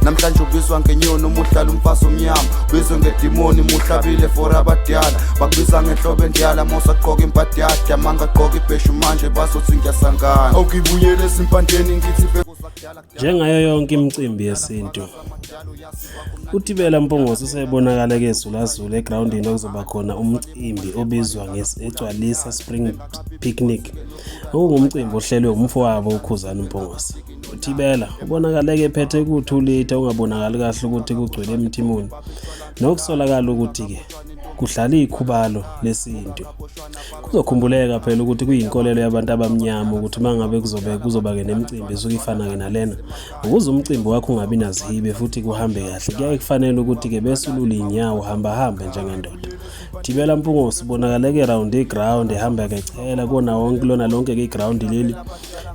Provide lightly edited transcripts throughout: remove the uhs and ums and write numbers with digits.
namhlanje ubizwa ngenyoni umuhlala umfazi omnyama ubizwe ngedimoni muhlabile for abadala bakubiza ngenhlobo endiyala mosagqoka impahla yakhe amanga agqoka ibheshu manje bazothi ngiyasangana awukibuyele esimpandeni ngithi njengayo yonke imicimbi yesintu uThibela Mpungose usebonakala kezulazula egroundini okuzoba khona umcimbi obizwa ngegcwalisa Spring Picnic okungumcimbi ohlelwe umfowabo uKhuzani Mpungose. uThibela ubonakala ephethe ku2 litha ungabonakali kahle ukuthi kugcwele emthimuni nokusolakala ukuthi ke kuhlala ikhubalo lesintu. Kuzokhumbuleka phela ukuthi kuyinkolelo yabantu abamnyama ukuthi mangabe kuzoba ke nemicimbi esuka ifana ke nalena ukuze umcimbi wakho ungabi nazihibe futhi kuhambe kahle kuyaye kufanele ukuthi ke besulula inyawo hamba njengendoda. Thibela Mpungose ubonakala ke around iground ehamba ke chela kona wonke lona lonke ke iground leli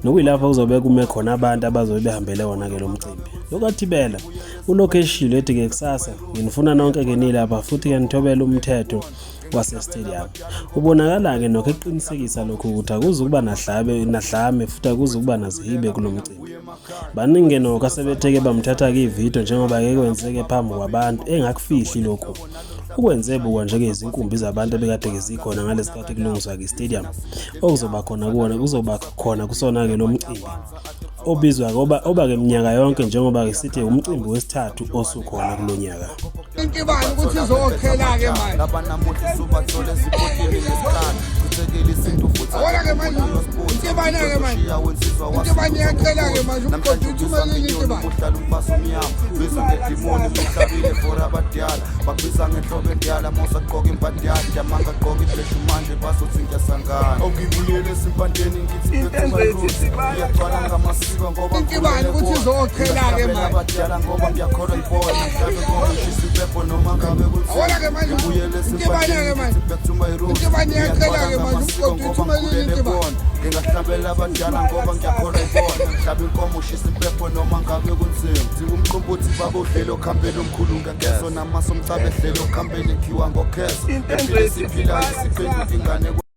nokuyilapha kuzobe kume khona abantu abazobe behambele wona ke lo mcimbi. Lokathibela ulokhu eshilo ethi ke kusasa nginifuna nonke ke nilapha futhi ke nithobela umthetho wase-stadium. Ubonakala ke nokho eqinisekisa lokho ukuthi akuzukuba nahlame futhi akuzukuba nazihibe kulo mcimbi. Baningi nokho asebetheke bamthatha ke ividiyo njengoba ke kwenzeke phambi kwabantu engakufihli lokho. Ukwenze buka nje izinkumbi zabantu ebekade zikhona ngalesikhathi kulungiswa ke stadium okuzoba khona kusona ke lo mcimbi obizwa oba ke iminyaka yonke njengoba ke sithi umcimbi wesithathu osukhona kulonyaka. Intibani ukuthi izokhela ke manje labanamuhla subathole sipotini ngesikhathi kuthekile isinto futhi wona ke manje intibani ke manje intibani yakhela ke manje uqoqa uthumela intibani uhlala umfazi omnyama bizwe ngedimoni muhlabile for abadala bakubiza ngenhlobo endiyala mosagqoka impahla yakhe amanga agqoka ibheshu manje bazothi ngiyasangana awukibuyele esimpandeni ngithi iyagcwala ngamasiko ngoba intibani ukuthi izokhela ke manje abadala ngoba ngiyakholwa ibona mhlabe komshisi bepho noma ngabe kuthi wona ke manje ubuyele intibani ke manje bekuthuma irusi intibani yakhela ke manje uqoqa uthumela intibani ngingahlabela abadala ngoba ngiyakholwa ibona mhlabe inkomo ushisa impepho noma ngabe kunzima thiba umqombothi babohlelo khambela omkhulu ngekezo namasomcabe hlelo khambela ikhiwa ngokhezo impilo esiphila isiphenduka ingane